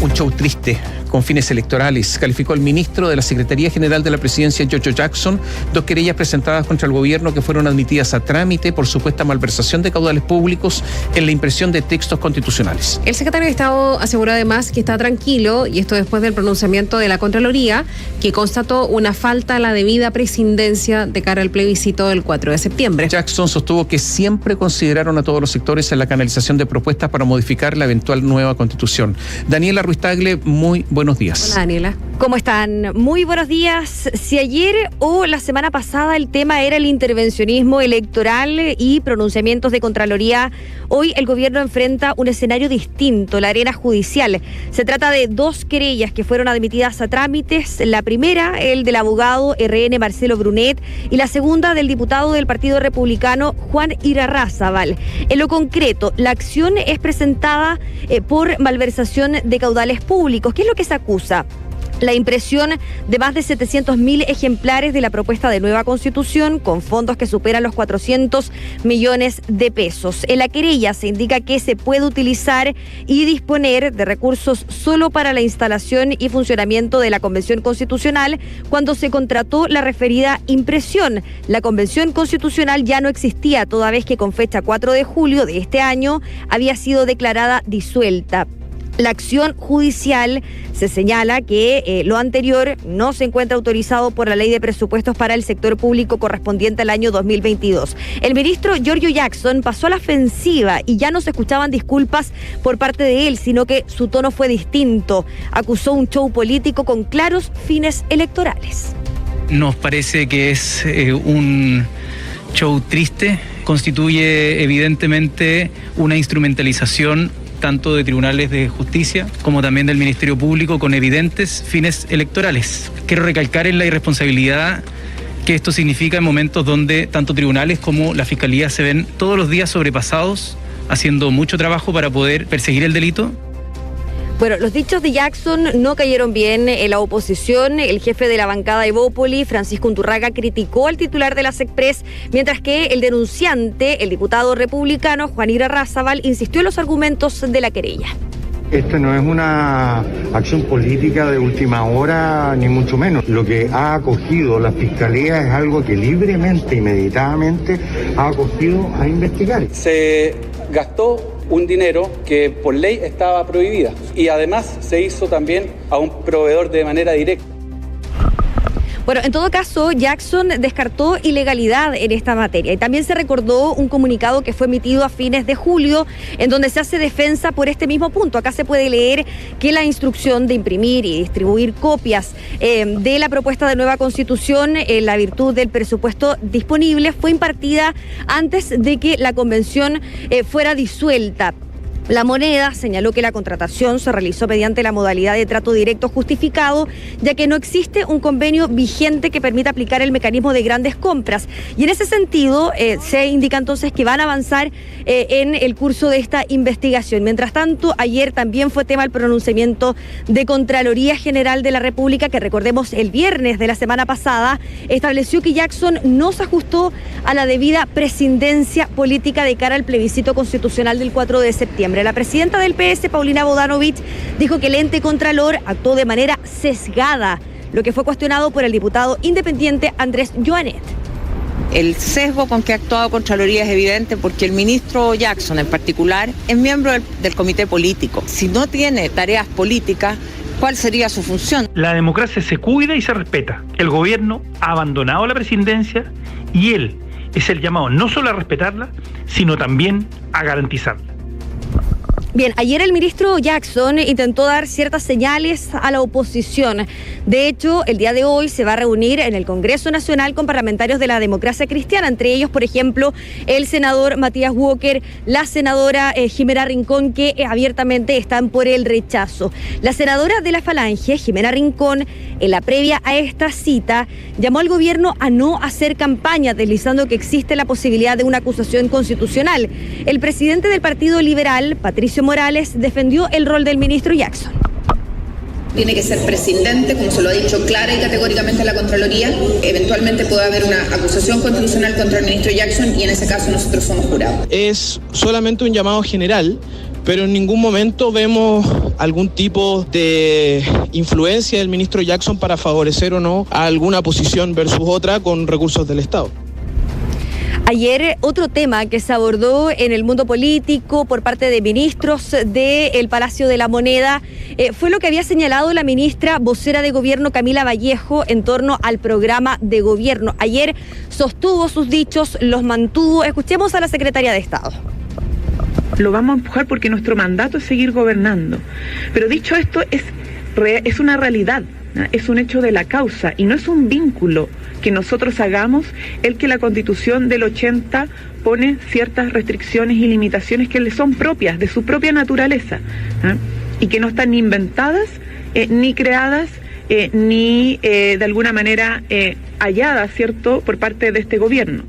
Un show triste, con fines electorales, calificó el ministro de la Secretaría General de la Presidencia, Giorgio Jackson, 2 querellas presentadas contra el gobierno que fueron admitidas a trámite por supuesta malversación de caudales públicos en la impresión de textos constitucionales. El secretario de Estado aseguró además que está tranquilo, y esto después del pronunciamiento de la Contraloría, que constató una falta a la debida prescindencia de cara al plebiscito del 4 de septiembre. Jackson sostuvo que siempre consideraron a todos los sectores en la canalización de propuestas para modificar la eventual nueva Constitución. Daniela Ruiz Tagle, muy buenos días. Hola, Daniela. ¿Cómo están? Muy buenos días. Si ayer o la semana pasada el tema era el intervencionismo electoral y pronunciamientos de Contraloría, hoy el gobierno enfrenta un escenario distinto, la arena judicial. Se trata de 2 querellas que fueron admitidas a trámites. La primera, el del abogado RN Marcelo Brunet, y la segunda del diputado del Partido Republicano Juan Irarrázaval. En lo concreto, la acción es presentada por malversación de caudales públicos. ¿Qué es lo que se acusa? La impresión de más de 700.000 ejemplares de la propuesta de nueva Constitución con fondos que superan los 400 millones de pesos. En la querella se indica que se puede utilizar y disponer de recursos solo para la instalación y funcionamiento de la Convención Constitucional cuando se contrató la referida impresión. La Convención Constitucional ya no existía, toda vez que con fecha 4 de julio de este año había sido declarada disuelta. La acción judicial se señala que lo anterior no se encuentra autorizado por la Ley de Presupuestos para el sector público correspondiente al año 2022. El ministro Giorgio Jackson pasó a la ofensiva y ya no se escuchaban disculpas por parte de él, sino que su tono fue distinto. Acusó un show político con claros fines electorales. Nos parece que es un show triste, constituye evidentemente una instrumentalización tanto de tribunales de justicia como también del Ministerio Público con evidentes fines electorales. Quiero recalcar en la irresponsabilidad que esto significa en momentos donde tanto tribunales como la Fiscalía se ven todos los días sobrepasados, haciendo mucho trabajo para poder perseguir el delito. Bueno, los dichos de Jackson no cayeron bien en la oposición. El jefe de la bancada Evópoli, Francisco Unturraga, criticó al titular de la SECPRES, mientras que el denunciante, el diputado republicano Juan Irarrázaval, insistió en los argumentos de la querella. Esta no es una acción política de última hora, ni mucho menos. Lo que ha acogido la Fiscalía es algo que libremente y meditadamente ha acogido a investigar. Se gastó un dinero que por ley estaba prohibida y además se hizo también a un proveedor de manera directa. Bueno, en todo caso, Jackson descartó ilegalidad en esta materia y también se recordó un comunicado que fue emitido a fines de julio en donde se hace defensa por este mismo punto. Acá se puede leer que la instrucción de imprimir y distribuir copias de la propuesta de nueva Constitución en la virtud del presupuesto disponible fue impartida antes de que la convención fuera disuelta. La Moneda señaló que la contratación se realizó mediante la modalidad de trato directo justificado, ya que no existe un convenio vigente que permita aplicar el mecanismo de grandes compras. Y en ese sentido, se indica entonces que van a avanzar en el curso de esta investigación. Mientras tanto, ayer también fue tema el pronunciamiento de Contraloría General de la República, que recordemos el viernes de la semana pasada, estableció que Jackson no se ajustó a la debida prescindencia política de cara al plebiscito constitucional del 4 de septiembre. La presidenta del PS, Paulina Bodanovich, dijo que el ente contralor actuó de manera sesgada, lo que fue cuestionado por el diputado independiente Andrés Joanet. El sesgo con que ha actuado Contraloría es evidente porque el ministro Jackson en particular es miembro del comité político. Si no tiene tareas políticas, ¿cuál sería su función? La democracia se cuida y se respeta. El gobierno ha abandonado la presidencia y él es el llamado no solo a respetarla, sino también a garantizarla. Bien, ayer el ministro Jackson intentó dar ciertas señales a la oposición. De hecho, el día de hoy se va a reunir en el Congreso Nacional con parlamentarios de la democracia cristiana, entre ellos, por ejemplo, el senador Matías Walker, la senadora Jimena Rincón, que abiertamente están por el rechazo. La senadora de la Falange, Jimena Rincón, en la previa a esta cita, llamó al gobierno a no hacer campaña, deslizando que existe la posibilidad de una acusación constitucional. El presidente del Partido Liberal, Patricio Morales, defendió el rol del ministro Jackson. Tiene que ser prescindente, como se lo ha dicho clara y categóricamente la Contraloría. Eventualmente puede haber una acusación constitucional contra el ministro Jackson y en ese caso nosotros somos jurados. Es solamente un llamado general pero en ningún momento vemos algún tipo de influencia del ministro Jackson para favorecer o no a alguna posición versus otra con recursos del Estado. Ayer otro tema que se abordó en el mundo político por parte de ministros del Palacio de la Moneda fue lo que había señalado la ministra vocera de Gobierno Camila Vallejo en torno al programa de gobierno. Ayer sostuvo sus dichos, los mantuvo. Escuchemos a la secretaria de Estado. Lo vamos a empujar porque nuestro mandato es seguir gobernando. Pero dicho esto, es una realidad, ¿no? Es un hecho de la causa y no es un vínculo que nosotros hagamos el que la Constitución del 80 pone ciertas restricciones y limitaciones que le son propias, de su propia naturaleza, ¿no? Y que no están ni inventadas, ni creadas, ni de alguna manera halladas, ¿cierto?, por parte de este gobierno.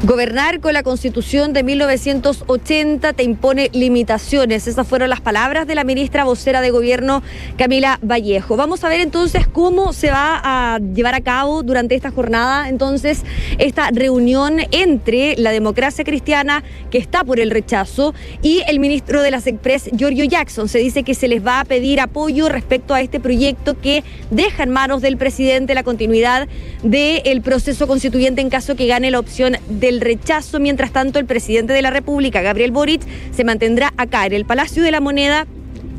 Gobernar con la Constitución de 1980 te impone limitaciones. Esas fueron las palabras de la ministra vocera de Gobierno, Camila Vallejo. Vamos a ver entonces cómo se va a llevar a cabo durante esta jornada, entonces, esta reunión entre la Democracia Cristiana, que está por el rechazo, y el ministro de las Express, Giorgio Jackson. Se dice que se les va a pedir apoyo respecto a este proyecto que deja en manos del presidente la continuidad del proceso constituyente en caso que gane la opción del rechazo. Mientras tanto, el presidente de la República, Gabriel Boric, se mantendrá acá en el Palacio de la Moneda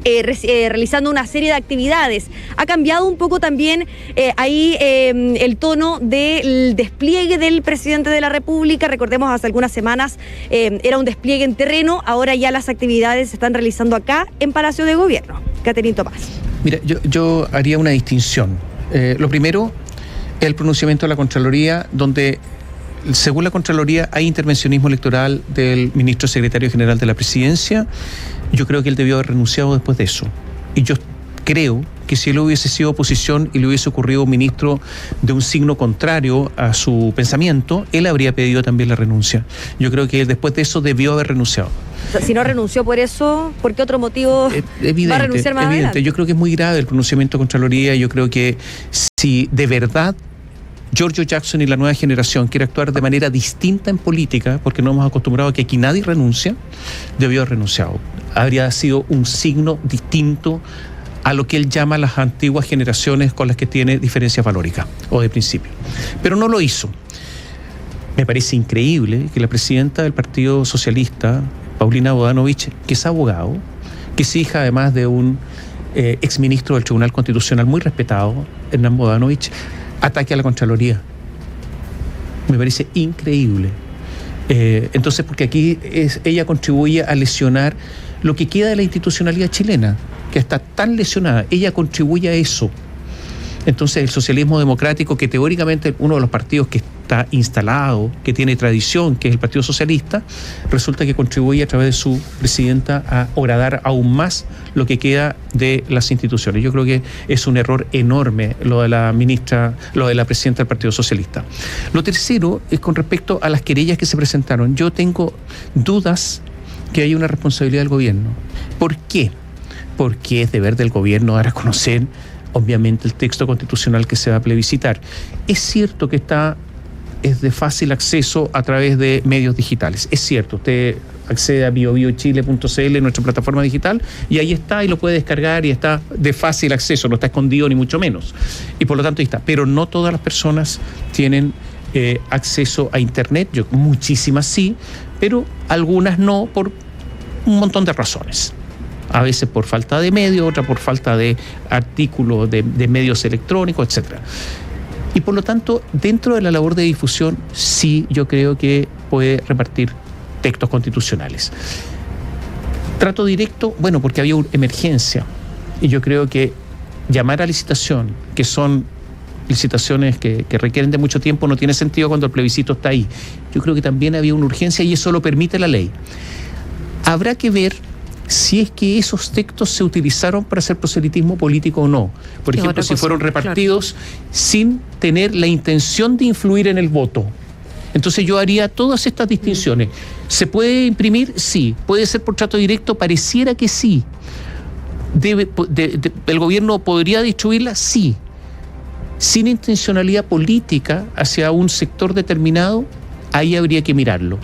realizando una serie de actividades. Ha cambiado un poco también el tono del despliegue del presidente de la República. Recordemos, hace algunas semanas era un despliegue en terreno, ahora ya las actividades se están realizando acá en Palacio de Gobierno. Catherine Tomás. Mira, yo haría una distinción. Lo primero, el pronunciamiento de la Contraloría, donde según la Contraloría hay intervencionismo electoral del ministro secretario general de la Presidencia. Yo creo que él debió haber renunciado después de eso. Y yo creo que si él hubiese sido oposición y le hubiese ocurrido un ministro de un signo contrario a su pensamiento, él habría pedido también la renuncia. Yo creo que después de eso debió haber renunciado. O sea, si no renunció por eso, ¿por qué otro motivo va a renunciar más adelante? Yo creo que es muy grave el pronunciamiento de Contraloría. Yo creo que si de verdad Giorgio Jackson y la nueva generación quiere actuar de manera distinta en política, porque no hemos acostumbrado a que aquí nadie renuncia, debió haber renunciado. Habría sido un signo distinto a lo que él llama las antiguas generaciones con las que tiene diferencias valóricas o de principio. Pero no lo hizo. Me parece increíble que la presidenta del Partido Socialista, Paulina Bodanovich, que es abogado, que es hija además de un exministro del Tribunal Constitucional muy respetado, Hernán Bodanovich, ataque a la Contraloría. Me parece increíble. Entonces, porque aquí ella contribuye a lesionar lo que queda de la institucionalidad chilena, que está tan lesionada. Ella contribuye a eso. Entonces, el socialismo democrático, que teóricamente uno de los partidos que está instalado, que tiene tradición, que es el Partido Socialista, resulta que contribuye a través de su presidenta a horadar aún más lo que queda de las instituciones. Yo creo que es un error enorme lo de la presidenta del Partido Socialista. Lo tercero es con respecto a las querellas que se presentaron. Yo tengo dudas que hay una responsabilidad del gobierno. ¿Por qué? Porque es deber del gobierno dar a conocer, obviamente, el texto constitucional que se va a plebiscitar. Es cierto que es de fácil acceso a través de medios digitales. Es cierto, usted accede a biobiochile.cl, nuestra plataforma digital, y ahí está, y lo puede descargar, y está de fácil acceso, no está escondido ni mucho menos. Y por lo tanto ahí está. Pero no todas las personas tienen acceso a Internet. Muchísimas sí, pero algunas no, por un montón de razones. A veces por falta de medios, otra por falta de artículos de medios electrónicos, etc. Y por lo tanto, dentro de la labor de difusión, sí, yo creo que puede repartir textos constitucionales. Trato directo, bueno, porque había una emergencia, y yo creo que llamar a licitación, que son licitaciones que requieren de mucho tiempo, no tiene sentido cuando el plebiscito está ahí. Yo creo que también había una urgencia y eso lo permite la ley. Habrá que ver si es que esos textos se utilizaron para hacer proselitismo político o no. Por ejemplo, si fueron repartidos sin tener la intención de influir en el voto. Entonces yo haría todas estas distinciones. ¿Se puede imprimir? Sí. ¿Puede ser por trato directo? Pareciera que sí. ¿El gobierno podría distribuirla? Sí. Sin intencionalidad política hacia un sector determinado, ahí habría que mirarlo.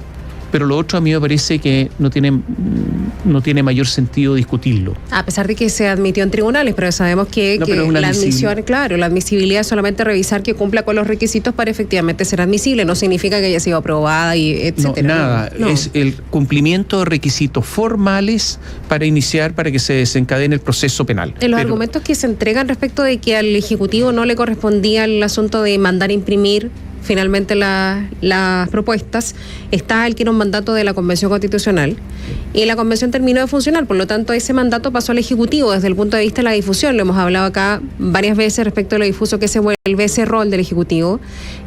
pero lo otro a mí me parece que no tiene mayor sentido discutirlo. A pesar de que se admitió en tribunales, pero sabemos que la admisión, la admisibilidad es solamente revisar que cumpla con los requisitos para efectivamente ser admisible, no significa que haya sido aprobada y etcétera. Nada, es el cumplimiento de requisitos formales para iniciar, para que se desencadene el proceso penal. En los argumentos que se entregan respecto de que al Ejecutivo no le correspondía el asunto de mandar imprimir finalmente las propuestas, está el que era un mandato de la Convención Constitucional y la Convención terminó de funcionar, por lo tanto ese mandato pasó al Ejecutivo desde el punto de vista de la difusión. Lo hemos hablado acá varias veces respecto a lo difuso que se vuelve ese rol del Ejecutivo,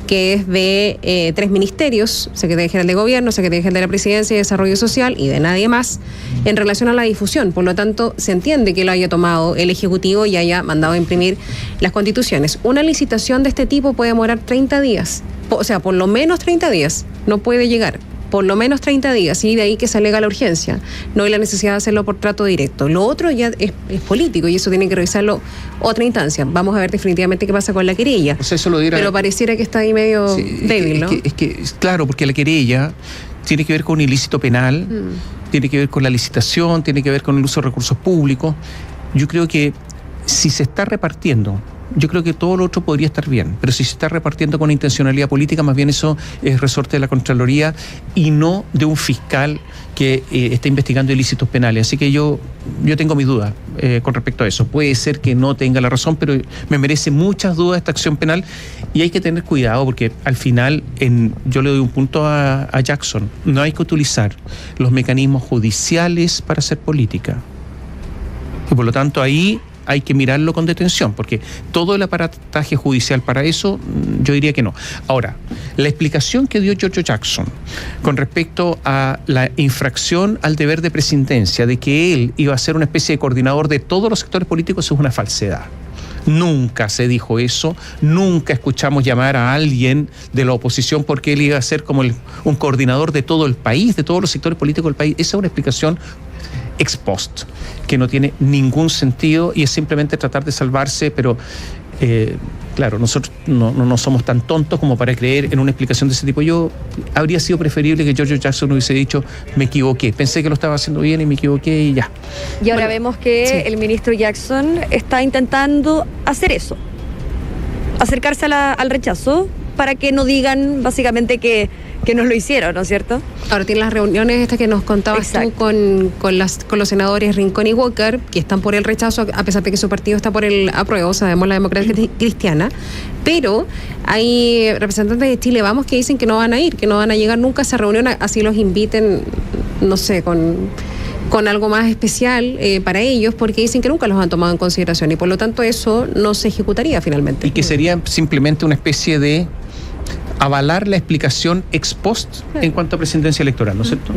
que es de 3 ministerios, Secretaría General de Gobierno, Secretaría General de la Presidencia y Desarrollo Social, y de nadie más, en relación a la difusión. Por lo tanto, se entiende que lo haya tomado el Ejecutivo y haya mandado a imprimir las constituciones. Una licitación de este tipo puede demorar 30 días, o sea, por lo menos 30 días, no puede llegar. Por lo menos 30 días, y de ahí que se alega la urgencia, no hay la necesidad de hacerlo por trato directo. Lo otro ya es político y eso tiene que revisarlo otra instancia. Vamos a ver definitivamente qué pasa con la querella. O sea, eso lo dirá, pero pareciera que está ahí medio débil, ¿no? Claro, porque la querella tiene que ver con un ilícito penal, tiene que ver con la licitación, tiene que ver con el uso de recursos públicos. Yo creo que si se está repartiendo, yo creo que todo lo otro podría estar bien, pero si se está repartiendo con intencionalidad política, más bien eso es resorte de la Contraloría y no de un fiscal que está investigando ilícitos penales. Así que yo tengo mis dudas con respecto a eso. Puede ser que no tenga la razón, pero me merece muchas dudas esta acción penal y hay que tener cuidado porque al final yo le doy un punto a Jackson. No hay que utilizar los mecanismos judiciales para hacer política. Y por lo tanto ahí hay que mirarlo con detención, porque todo el aparataje judicial para eso, yo diría que no. Ahora, la explicación que dio Giorgio Jackson con respecto a la infracción al deber de presidencia, de que él iba a ser una especie de coordinador de todos los sectores políticos, es una falsedad. Nunca se dijo eso, nunca escuchamos llamar a alguien de la oposición porque él iba a ser como un coordinador de todo el país, de todos los sectores políticos del país. Esa es una explicación ex post, que no tiene ningún sentido y es simplemente tratar de salvarse, pero claro, nosotros no somos tan tontos como para creer en una explicación de ese tipo. Habría sido preferible que Giorgio Jackson hubiese dicho, me equivoqué, pensé que lo estaba haciendo bien y me equivoqué y ya. Y ahora vemos que el ministro Jackson está intentando hacer eso, acercarse al rechazo, para que no digan básicamente que no lo hicieron, ¿no es cierto? Ahora tiene las reuniones estas que nos contabas tú con los senadores Rincón y Walker, que están por el rechazo, a pesar de que su partido está por el apruebo, sabemos la democracia cristiana, pero hay representantes de Chile Vamos que dicen que no van a ir, que no van a llegar nunca a esa reunión, así los inviten, no sé, con algo más especial para ellos, porque dicen que nunca los han tomado en consideración y por lo tanto eso no se ejecutaría finalmente. Y que sería simplemente una especie de avalar la explicación ex post en cuanto a presidencia electoral, ¿no es cierto?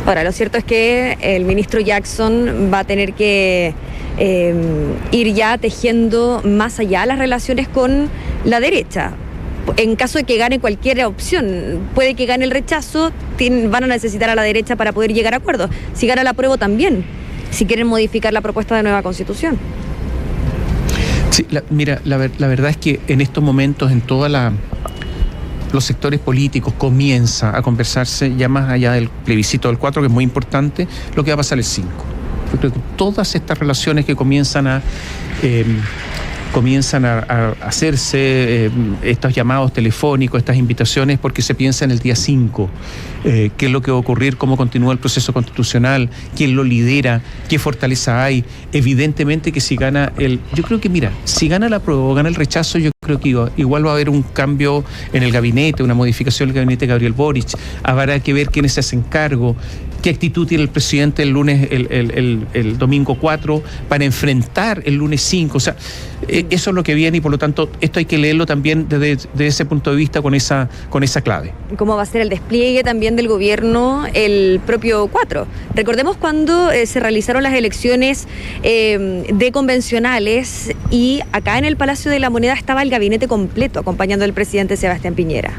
Ahora, lo cierto es que el ministro Jackson va a tener que ir ya tejiendo más allá las relaciones con la derecha. En caso de que gane cualquier opción, puede que gane el rechazo, van a necesitar a la derecha para poder llegar a acuerdos. Si gana el apruebo también, si quieren modificar la propuesta de nueva constitución. Sí, la verdad es que en estos momentos en los sectores políticos comienza a conversarse ya más allá del plebiscito del 4, que es muy importante, lo que va a pasar el 5. Yo creo que todas estas relaciones que comienzan a hacerse estos llamados telefónicos, estas invitaciones, porque se piensa en el día 5, qué es lo que va a ocurrir, cómo continúa el proceso constitucional, quién lo lidera, qué fortaleza hay. Evidentemente que si gana yo creo que si gana la apruebo o gana el rechazo, yo creo que igual va a haber un cambio en el gabinete, una modificación del gabinete de Gabriel Boric, habrá que ver quiénes se hacen cargo, qué actitud tiene el presidente el lunes, el domingo 4 para enfrentar el lunes 5, o sea, eso es lo que viene y por lo tanto esto hay que leerlo también desde ese punto de vista con esa clave. ¿Cómo va a ser el despliegue también del gobierno el propio 4? Recordemos cuando se realizaron las elecciones de convencionales y acá en el Palacio de la Moneda estaba el gabinete completo acompañando al presidente Sebastián Piñera.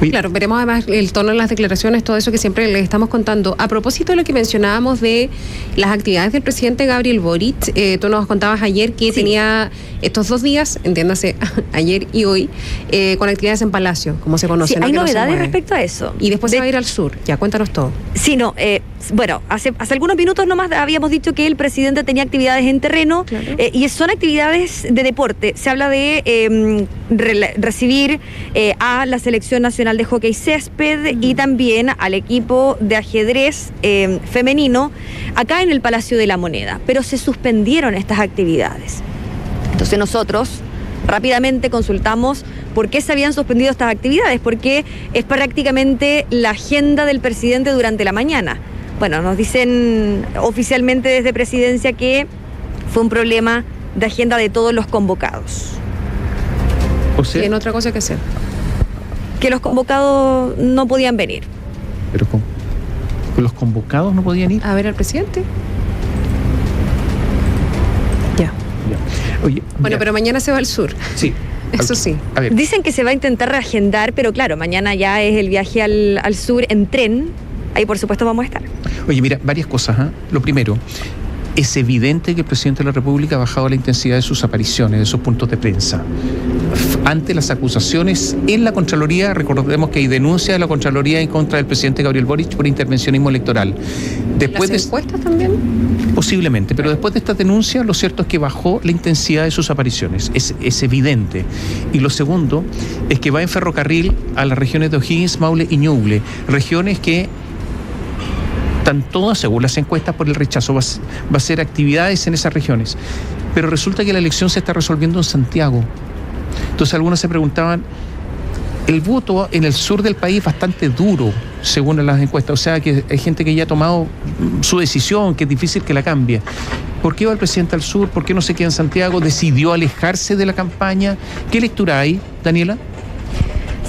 Claro, veremos además el tono de las declaraciones, todo eso que siempre les estamos contando. A propósito de lo que mencionábamos de las actividades del presidente Gabriel Boric, tú nos contabas ayer que tenía estos 2 días, entiéndase, ayer y hoy, con actividades en Palacio, como se conoce. Sí, ¿no? hay que novedades no respecto a eso. Y después se va a ir al sur. Ya, cuéntanos todo. Sí, no, bueno, hace algunos minutos nomás habíamos dicho que el presidente tenía actividades en terreno, claro. Y son actividades de deporte. Se habla de recibir a la Selección Nacional de Hockey Césped y también al equipo de ajedrez femenino acá en el Palacio de la Moneda, pero se suspendieron estas actividades. Entonces nosotros rápidamente consultamos por qué se habían suspendido estas actividades, porque es prácticamente la agenda del presidente durante la mañana. Bueno, nos dicen oficialmente desde Presidencia que fue un problema de agenda de todos los convocados. O sea, ¿tiene otra cosa que hacer? Que los convocados no podían venir. ¿Pero cómo? ¿Los convocados no podían ir? A ver al presidente. Ya. Oye, bueno, pero mañana se va al sur. Sí. Eso sí. A ver. Dicen que se va a intentar reagendar, pero claro, mañana ya es el viaje al sur en tren. Ahí por supuesto vamos a estar. Oye, mira, varias cosas. Lo primero, es evidente que el presidente de la República ha bajado la intensidad de sus apariciones, de sus puntos de prensa. Ante las acusaciones en la Contraloría, recordemos que hay denuncia de la Contraloría en contra del presidente Gabriel Boric por intervencionismo electoral. Después ¿Las encuestas también? Posiblemente, pero después de esta denuncia, lo cierto es que bajó la intensidad de sus apariciones. Es evidente. Y lo segundo es que va en ferrocarril a las regiones de O'Higgins, Maule y Ñuble, regiones que están todas, según las encuestas, por el rechazo. Va a hacer actividades en esas regiones. Pero resulta que la elección se está resolviendo en Santiago. Entonces algunos se preguntaban, el voto en el sur del país es bastante duro, según las encuestas. O sea, que hay gente que ya ha tomado su decisión, que es difícil que la cambie. ¿Por qué va el presidente al sur? ¿Por qué no se queda en Santiago? ¿Decidió alejarse de la campaña? ¿Qué lectura hay, Daniela?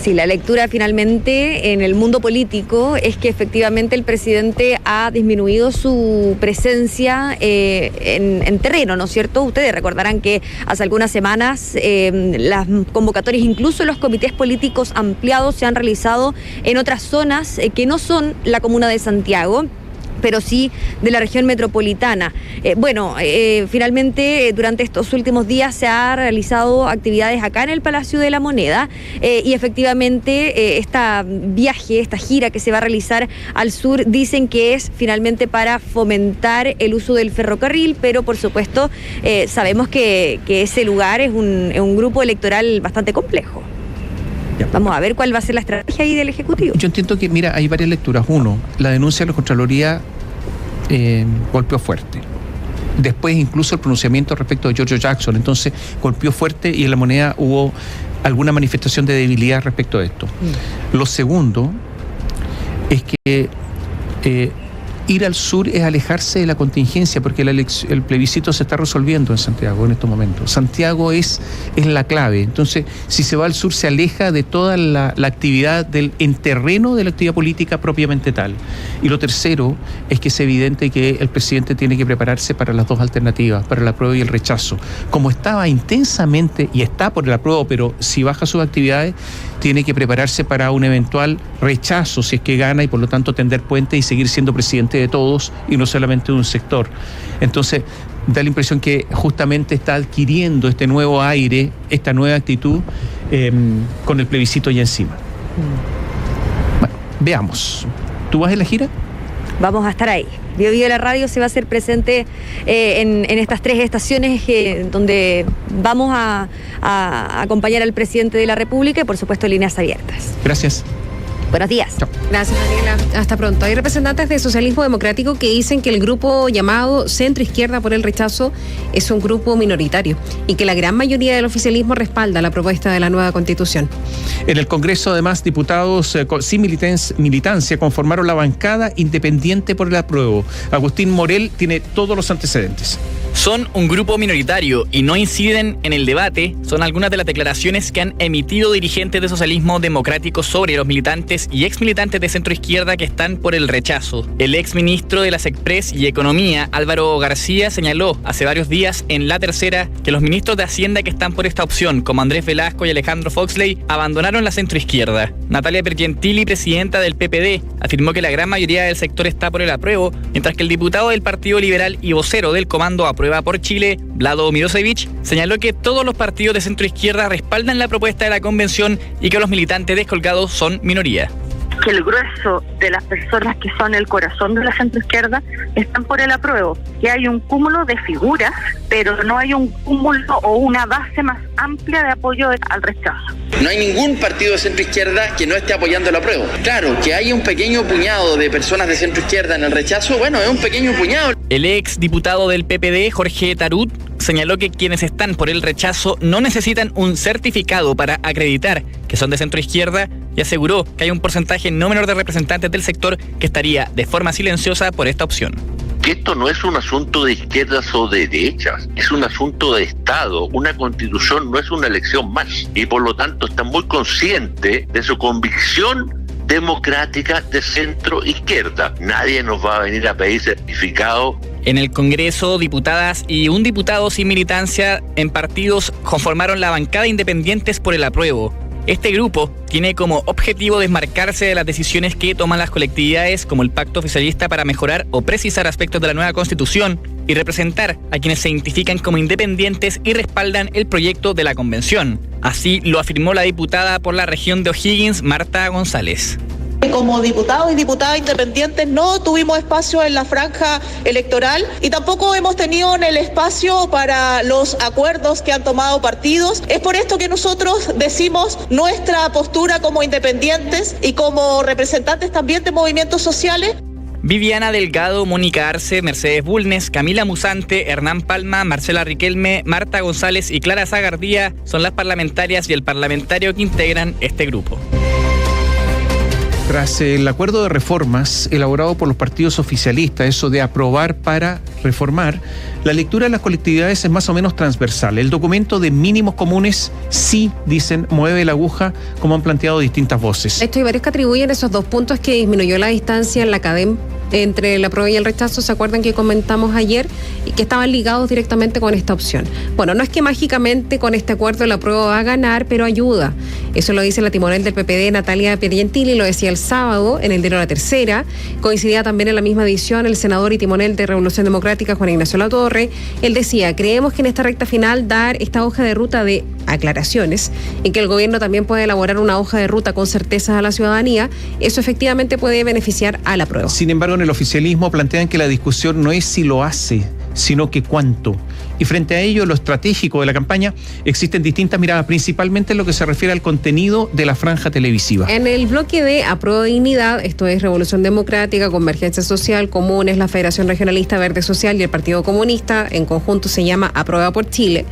Sí, la lectura finalmente en el mundo político es que efectivamente el presidente ha disminuido su presencia en terreno, ¿no es cierto? Ustedes recordarán que hace algunas semanas las convocatorias, incluso los comités políticos ampliados, se han realizado en otras zonas que no son la comuna de Santiago, pero sí de la región metropolitana. Finalmente, durante estos últimos días se ha realizado actividades acá en el Palacio de la Moneda y efectivamente esta gira que se va a realizar al sur, dicen que es finalmente para fomentar el uso del ferrocarril, pero por supuesto sabemos que ese lugar es un grupo electoral bastante complejo. Vamos a ver cuál va a ser la estrategia ahí del Ejecutivo. Yo entiendo que, mira, hay varias lecturas. Uno, la denuncia de la Contraloría golpeó fuerte. Después incluso el pronunciamiento respecto de Giorgio Jackson, entonces golpeó fuerte y en la Moneda hubo alguna manifestación de debilidad respecto a esto. Lo segundo es que ir al sur es alejarse de la contingencia, porque el plebiscito se está resolviendo en Santiago en estos momentos. Santiago es la clave. Entonces, si se va al sur, se aleja de toda la actividad en terreno de la actividad política propiamente tal. Y lo tercero es que es evidente que el presidente tiene que prepararse para las dos alternativas, para el apruebo y el rechazo. Como estaba intensamente, y está por el apruebo, pero si baja sus actividades, tiene que prepararse para un eventual rechazo si es que gana, y por lo tanto tender puente y seguir siendo presidente de todos y no solamente de un sector. Entonces da la impresión que justamente está adquiriendo este nuevo aire, esta nueva actitud con el plebiscito ya encima. Bueno, veamos. ¿Tú vas en la gira? Vamos a estar ahí. Bio Bio la radio se va a hacer presente en estas 3 estaciones donde vamos a acompañar al presidente de la República y por supuesto líneas abiertas. Gracias. Buenos días. Chao. Gracias, Daniela. Hasta pronto. Hay representantes de Socialismo Democrático que dicen que el grupo llamado Centro Izquierda por el Rechazo es un grupo minoritario y que la gran mayoría del oficialismo respalda la propuesta de la nueva Constitución. En el Congreso, además, diputados sin militancia conformaron la bancada independiente por el apruebo. Agustín Morel tiene todos los antecedentes. Son un grupo minoritario y no inciden en el debate, son algunas de las declaraciones que han emitido dirigentes de socialismo democrático sobre los militantes y exmilitantes de centro izquierda que están por el rechazo. El exministro de la SECPRES y Economía, Álvaro García, señaló hace varios días en La Tercera que los ministros de Hacienda que están por esta opción, como Andrés Velasco y Alejandro Foxley, abandonaron la centroizquierda. Natalia Piergentili, presidenta del PPD, afirmó que la gran mayoría del sector está por el apruebo, mientras que el diputado del Partido Liberal y vocero del Comando Aprueba por Chile, Vlado Mirosevich, señaló que todos los partidos de centroizquierda respaldan la propuesta de la convención y que los militantes descolgados son minoría. Que el grueso de las personas que son el corazón de la centroizquierda están por el apruebo, que hay un cúmulo de figuras, pero no hay un cúmulo o una base más amplia de apoyo al rechazo. No hay ningún partido de centroizquierda que no esté apoyando el apruebo. Claro, que hay un pequeño puñado de personas de centroizquierda en el rechazo, bueno, es un pequeño puñado. El ex diputado del PPD, Jorge Tarut, señaló que quienes están por el rechazo no necesitan un certificado para acreditar que son de centroizquierda y aseguró que hay un porcentaje no menor de representantes del sector que estaría de forma silenciosa por esta opción. Que esto no es un asunto de izquierdas o de derechas, es un asunto de Estado. Una constitución no es una elección más y por lo tanto está muy consciente de su convicción democrática de centro izquierda. Nadie nos va a venir a pedir certificado. En el Congreso, diputadas y un diputado sin militancia en partidos conformaron la bancada Independientes por el Apruebo. Este grupo tiene como objetivo desmarcarse de las decisiones que toman las colectividades como el Pacto Oficialista para mejorar o precisar aspectos de la nueva Constitución y representar a quienes se identifican como independientes y respaldan el proyecto de la Convención. Así lo afirmó la diputada por la región de O'Higgins, Marta González. Como diputados y diputadas independientes no tuvimos espacio en la franja electoral y tampoco hemos tenido en el espacio para los acuerdos que han tomado partidos. Es por esto que nosotros decimos nuestra postura como independientes y como representantes también de movimientos sociales. Viviana Delgado, Mónica Arce, Mercedes Bulnes, Camila Musante, Hernán Palma, Marcela Riquelme, Marta González y Clara Zagardía son las parlamentarias y el parlamentario que integran este grupo. Tras el acuerdo de reformas elaborado por los partidos oficialistas, eso de aprobar para reformar, la lectura de las colectividades es más o menos transversal. El documento de mínimos comunes sí, dicen, mueve la aguja, como han planteado distintas voces. Esto y varios que atribuyen esos 2 puntos que disminuyó la distancia en la CADEM entre el apruebo y el rechazo. ¿Se acuerdan que comentamos ayer? Y que estaban ligados directamente con esta opción. Bueno, no es que mágicamente con este acuerdo el apruebo va a ganar, pero ayuda. Eso lo dice la timonel del PPD, Natalia Piergentili, lo decía el sábado en el diario La Tercera. Coincidía también en la misma edición el senador y timonel de Revolución Democrática, Juan Ignacio Latorre. Él decía: creemos que en esta recta final dar esta hoja de ruta de aclaraciones, en que el gobierno también puede elaborar una hoja de ruta con certezas a la ciudadanía, eso efectivamente puede beneficiar al apruebo. Sin embargo, en el oficialismo plantean que la discusión no es si lo hace, sino que cuánto. Y frente a ello, lo estratégico de la campaña, existen distintas miradas, principalmente en lo que se refiere al contenido de la franja televisiva. En el bloque de Apruebo Dignidad, esto es Revolución Democrática, Convergencia Social, Comunes, la Federación Regionalista Verde Social y el Partido Comunista, en conjunto se llama Aprueba por Chile.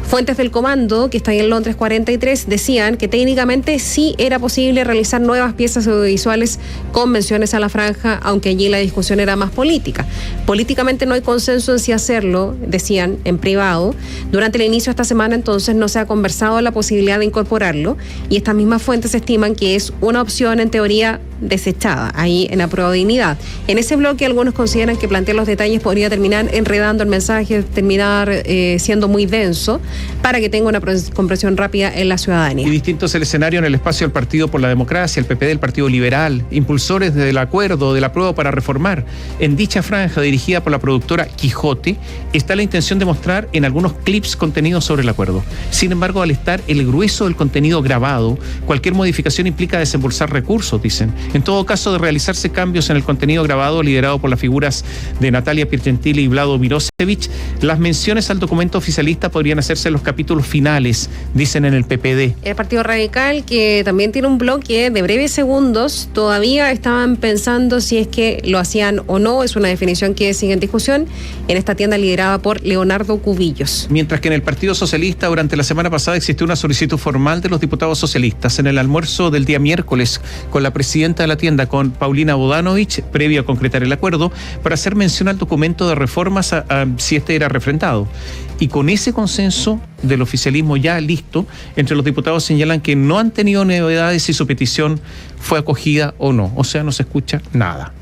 Fuentes del Comando, que están en Londres 43, decían que técnicamente sí era posible realizar nuevas piezas audiovisuales con menciones a la franja, aunque allí la discusión era más política. Políticamente no hay consenso en si hacerlo, decían en privado. Durante el inicio de esta semana, entonces, no se ha conversado la posibilidad de incorporarlo y estas mismas fuentes estiman que es una opción en teoría desechada ahí en Apruebo Dignidad. En ese bloque algunos consideran que plantear los detalles podría terminar enredando el mensaje, terminar siendo muy denso para que tenga una comprensión rápida en la ciudadanía. Y distinto es el escenario en el espacio del Partido por la Democracia, el PPD, el Partido Liberal, impulsores del acuerdo, del apruebo para reformar. En dicha franja dirigida por la productora Quijote está la intención de mostrar en algunos clips contenidos sobre el acuerdo. Sin embargo, al estar el grueso del contenido grabado, cualquier modificación implica desembolsar recursos, dicen. En todo caso, de realizarse cambios en el contenido grabado liderado por las figuras de Natalia Piergentili y Vlado Mirosevich, las menciones al documento oficialista podrían hacerse en los capítulos finales, dicen en el PPD. El Partido Radical, que también tiene un bloque de breves segundos, todavía estaban pensando si es que lo hacían o no. Es una definición que sigue en discusión en esta tienda liderada por Leonardo Cubillos. Mientras que en el Partido Socialista durante la semana pasada existió una solicitud formal de los diputados socialistas en el almuerzo del día miércoles con la presidenta de la tienda, con Paulina Bodanovich, previo a concretar el acuerdo, para hacer mención al documento de reformas si este era refrendado. Y con ese consenso del oficialismo ya listo, entre los diputados señalan que no han tenido novedades si su petición fue acogida o no. O sea, no se escucha nada.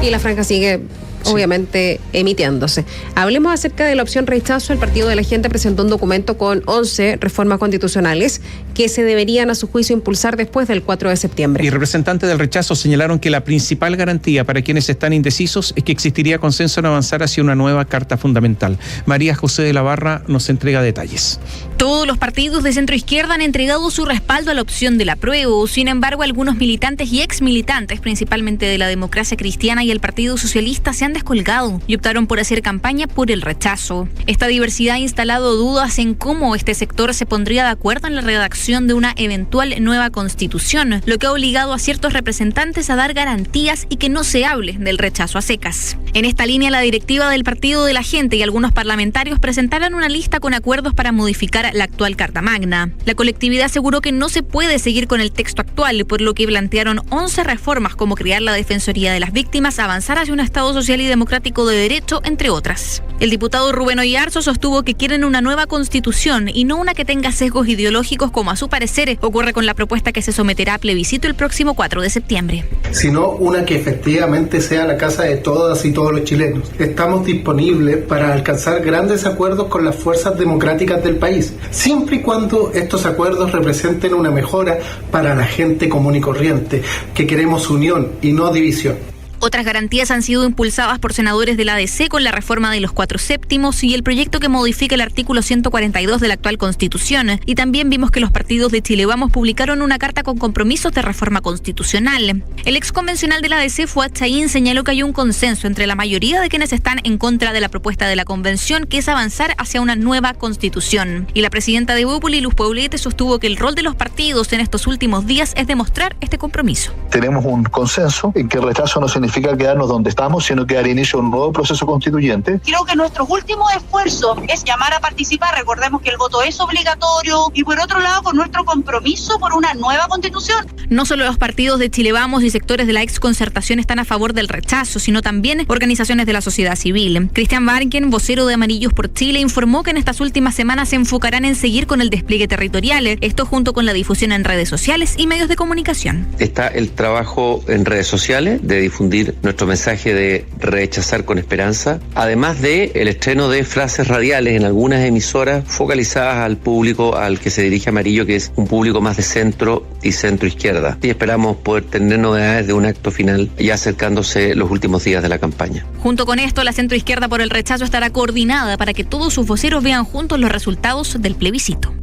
Y la franja sigue, obviamente, emitiéndose. Hablemos acerca de la opción rechazo. El Partido de la Gente presentó un documento con 11 reformas constitucionales que se deberían, a su juicio, impulsar después del 4 de septiembre. Y representantes del rechazo señalaron que la principal garantía para quienes están indecisos es que existiría consenso en avanzar hacia una nueva Carta Fundamental. María José de la Barra nos entrega detalles. Todos los partidos de centro izquierda han entregado su respaldo a la opción del apruebo. Sin embargo, algunos militantes y exmilitantes, principalmente de la Democracia Cristiana y el Partido Socialista, se han descolgado y optaron por hacer campaña por el rechazo. Esta diversidad ha instalado dudas en cómo este sector se pondría de acuerdo en la redacción de una eventual nueva constitución, lo que ha obligado a ciertos representantes a dar garantías y que no se hable del rechazo a secas. En esta línea, la directiva del Partido de la Gente y algunos parlamentarios presentaron una lista con acuerdos para modificar la actual Carta Magna. La colectividad aseguró que no se puede seguir con el texto actual, por lo que plantearon 11 reformas como crear la Defensoría de las Víctimas, avanzar hacia un Estado social y democrático de derecho, entre otras. El diputado Rubén Oyarzo sostuvo que quieren una nueva constitución y no una que tenga sesgos ideológicos, como a su parecer ocurre con la propuesta que se someterá a plebiscito el próximo 4 de septiembre. Sino una que efectivamente sea la casa de todas y todos los chilenos. Estamos disponibles para alcanzar grandes acuerdos con las fuerzas democráticas del país, siempre y cuando estos acuerdos representen una mejora para la gente común y corriente, que queremos unión y no división. Otras garantías han sido impulsadas por senadores de la ADC con la reforma de los 4/7 y el proyecto que modifica el artículo 142 de la actual Constitución. Y también vimos que los partidos de Chile Vamos publicaron una carta con compromisos de reforma constitucional. El ex convencional de la ADC, Fuad Chaín, señaló que hay un consenso entre la mayoría de quienes están en contra de la propuesta de la convención, que es avanzar hacia una nueva constitución. Y la presidenta de Bópoli, Luz Poblete, sostuvo que el rol de los partidos en estos últimos días es demostrar este compromiso. Tenemos un consenso en que el rechazo no significa quedarnos donde estamos, sino que dar inicio a un nuevo proceso constituyente. Creo que nuestro último esfuerzo es llamar a participar. Recordemos que el voto es obligatorio y, por otro lado, con nuestro compromiso por una nueva constitución. No solo los partidos de Chile Vamos y sectores de la ex concertación están a favor del rechazo, sino también organizaciones de la sociedad civil. Cristian Barken, vocero de Amarillos por Chile, informó que en estas últimas semanas se enfocarán en seguir con el despliegue territorial, esto junto con la difusión en redes sociales y medios de comunicación. Está el trabajo en redes sociales de difundir nuestro mensaje de rechazar con esperanza, además de el estreno de frases radiales en algunas emisoras focalizadas al público al que se dirige Amarillo, que es un público más de centro y centro izquierda. Y esperamos poder tener novedades de un acto final ya acercándose los últimos días de la campaña. Junto con esto, la centro izquierda por el rechazo estará coordinada para que todos sus voceros vean juntos los resultados del plebiscito.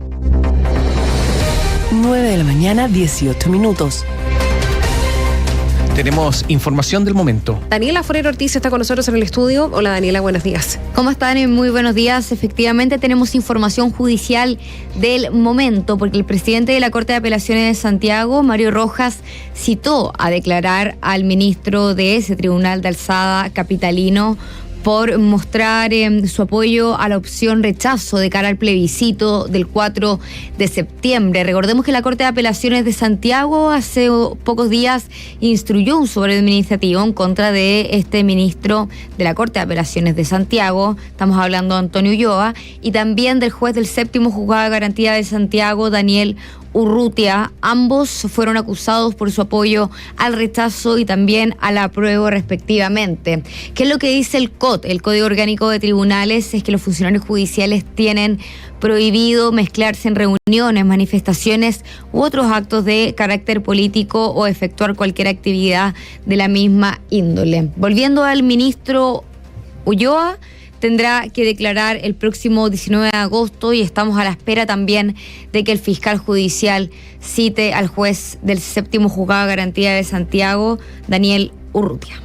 9 de la mañana, 18 minutos. Tenemos información del momento. Daniela Forero Ortiz está con nosotros en el estudio. Hola Daniela, buenos días. ¿Cómo están? Muy buenos días. Efectivamente tenemos información judicial del momento, porque el presidente de la Corte de Apelaciones de Santiago, Mario Rojas, citó a declarar al ministro de ese tribunal de alzada capitalino por mostrar su apoyo a la opción rechazo de cara al plebiscito del 4 de septiembre. Recordemos que la Corte de Apelaciones de Santiago hace pocos días instruyó un sobre administrativo en contra de este ministro de la Corte de Apelaciones de Santiago, estamos hablando de Antonio Ulloa, y también del juez del 7º Juzgado de Garantía de Santiago, Daniel Urrutia. Ambos fueron acusados por su apoyo al rechazo y también al apruebo respectivamente. ¿Qué es lo que dice el COT? El Código Orgánico de Tribunales es que los funcionarios judiciales tienen prohibido mezclarse en reuniones, manifestaciones u otros actos de carácter político o efectuar cualquier actividad de la misma índole. Volviendo al ministro Ulloa, tendrá que declarar el próximo 19 de agosto y estamos a la espera también de que el fiscal judicial cite al juez del 7º Juzgado de Garantía de Santiago, Daniel Urrutia.